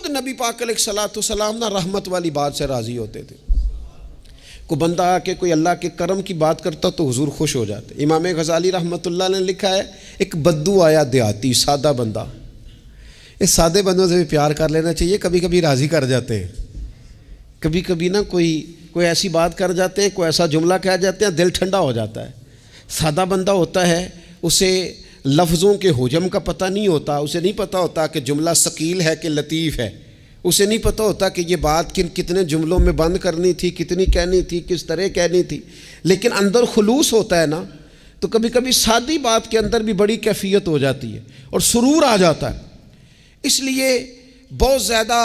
خود نبی پاک علیہ الصلوۃ والسلام نا رحمت والی بات سے راضی ہوتے تھے. کوئی بندہ آ کے کوئی اللہ کے کرم کی بات کرتا تو حضور خوش ہو جاتے. امام غزالی رحمۃ اللہ نے لکھا ہے ایک بدو آیا دیہاتی سادہ بندہ. اس سادے بندوں سے بھی پیار کر لینا چاہیے, کبھی کبھی راضی کر جاتے ہیں, کبھی کبھی نا کوئی ایسی بات کر جاتے ہیں, کوئی ایسا جملہ کہہ جاتے ہیں, دل ٹھنڈا ہو جاتا ہے. سادہ بندہ ہوتا ہے, اسے لفظوں کے حجم کا پتہ نہیں ہوتا, اسے نہیں پتہ ہوتا کہ جملہ ثقیل ہے کہ لطیف ہے, اسے نہیں پتہ ہوتا کہ یہ بات کتنے جملوں میں بند کرنی تھی, کتنی کہنی تھی, کس طرح کہنی تھی. لیکن اندر خلوص ہوتا ہے نا, تو کبھی کبھی سادی بات کے اندر بھی بڑی کیفیت ہو جاتی ہے اور سرور آ جاتا ہے. اس لیے بہت زیادہ,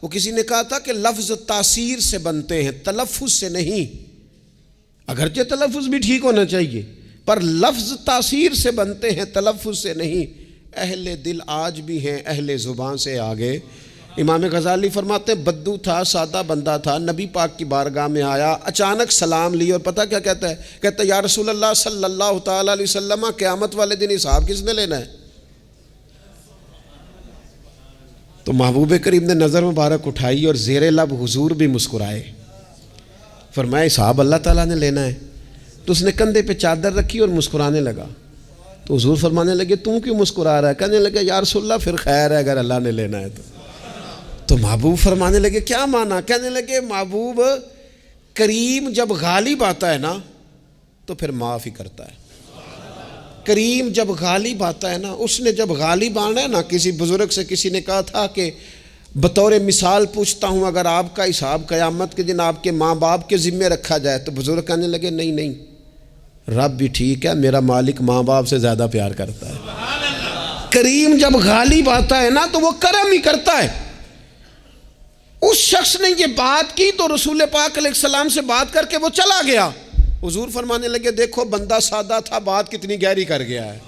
وہ کسی نے کہا تھا کہ لفظ تاثیر سے بنتے ہیں, تلفظ سے نہیں. اگرچہ تلفظ بھی ٹھیک ہونا چاہیے, پر لفظ تاثیر سے بنتے ہیں, تلفظ سے نہیں. اہل دل آج بھی ہیں اہل زبان سے آگے. امام غزالی فرماتے ہیں بدو تھا, سادہ بندہ تھا, نبی پاک کی بارگاہ میں آیا, اچانک سلام لی اور پتہ کیا کہتا ہے؟ کہتا ہے یا رسول اللہ صلی اللہ تعالیٰ علیہ وسلم, قیامت والے دن حساب کس نے لینا ہے؟ تو محبوب کریم نے نظر مبارک اٹھائی اور زیر لب حضور بھی مسکرائے. فرمایا حساب اللہ تعالیٰ نے لینا ہے. تو اس نے کندھے پہ چادر رکھی اور مسکرانے لگا. تو حضور فرمانے لگے تم کیوں مسکرا رہا ہے؟ کہنے لگے یا رسول اللہ پھر خیر ہے اگر اللہ نے لینا ہے تو محبوب فرمانے لگے کیا مانا؟ کہنے لگے محبوب کریم جب غالب آتا ہے نا تو پھر معاف ہی کرتا ہے. کریم جب غالب آتا ہے نا, اس نے جب غالب آنا ہے نا, کسی بزرگ سے کسی نے کہا تھا کہ بطور مثال پوچھتا ہوں اگر آپ کا حساب قیامت کے دن آپ کے ماں باپ کے ذمے رکھا جائے, تو بزرگ کہنے لگے نہیں, رب بھی ٹھیک ہے, میرا مالک ماں باپ سے زیادہ پیار کرتا ہے. کریم جب غالب آتا ہے نا تو وہ کرم ہی کرتا ہے. اس شخص نے یہ بات کی تو رسول پاک علیہ السلام سے بات کر کے وہ چلا گیا. حضور فرمانے لگے دیکھو بندہ سادہ تھا, بات کتنی گہری کر گیا ہے,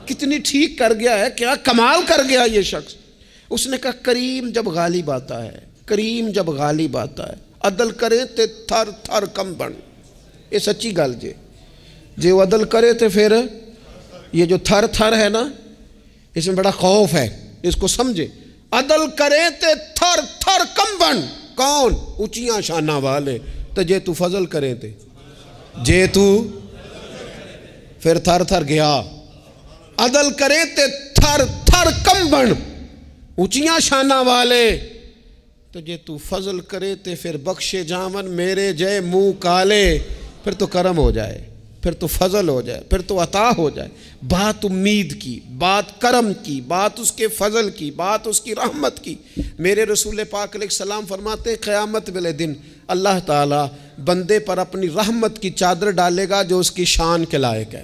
کتنی ٹھیک کر گیا ہے, کیا کمال کر گیا یہ شخص. اس نے کہا کریم جب غالب آتا ہے, کریم جب غالب آتا ہے, عدل کرے تے تھر تھر کم بن. یہ سچی گل جے وہ عدل کرے تے پھر یہ جو تھر تھر ہے نا, اس میں بڑا خوف ہے, اس کو سمجھے. عدل کرے تے تھر تھر کم بن. کون؟ اونچیاں شانہ والے. تو جے تو فضل کرے تے جے تو پھر تھر تھر گیا. عدل کرے تے تھر تھر کم بن, اونچیاں شانہ والے. تو جے تو فضل کرے تے پھر بخشے جامن میرے جے منہ کالے. پھر تو کرم ہو جائے, پھر تو فضل ہو جائے, پھر تو عطا ہو جائے. بات امید کی, بات کرم کی, بات اس کے فضل کی, بات اس کی رحمت کی. میرے رسول پاک علیہ السلام فرماتے ہیں قیامت والے دن اللہ تعالیٰ بندے پر اپنی رحمت کی چادر ڈالے گا جو اس کی شان کے لائق ہے.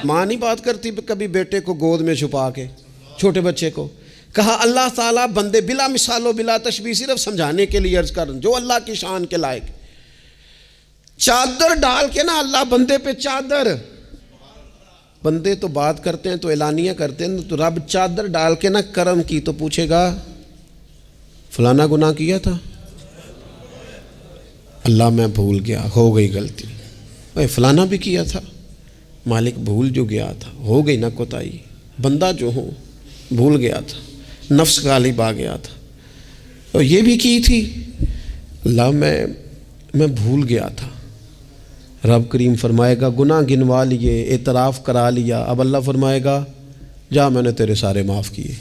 ماں نہیں بات کرتی کبھی بیٹے کو گود میں چھپا کے, چھوٹے بچے کو. کہا اللہ تعالیٰ بندے بلا مثال و بلا تشبیہ, صرف سمجھانے کے لیے عرض کر جو اللہ کی شان کے لائق, چادر ڈال کے نا اللہ بندے پہ چادر. بندے تو بات کرتے ہیں تو اعلانیہ کرتے ہیں, تو رب چادر ڈال کے نا کرم کی تو پوچھے گا فلانا گناہ کیا تھا, اللہ میں بھول گیا, ہو گئی غلطی. فلانا بھی کیا تھا, مالک بھول جو گیا تھا, ہو گئی نا کوتاہی. بندہ جو ہوں بھول گیا تھا, نفس غالب آ گیا تھا, اور یہ بھی کی تھی, اللہ میں بھول گیا تھا. رب کریم فرمائے گا گناہ گنوا لیے, اعتراف کرا لیا. اب اللہ فرمائے گا جا میں نے تیرے سارے معاف کیے.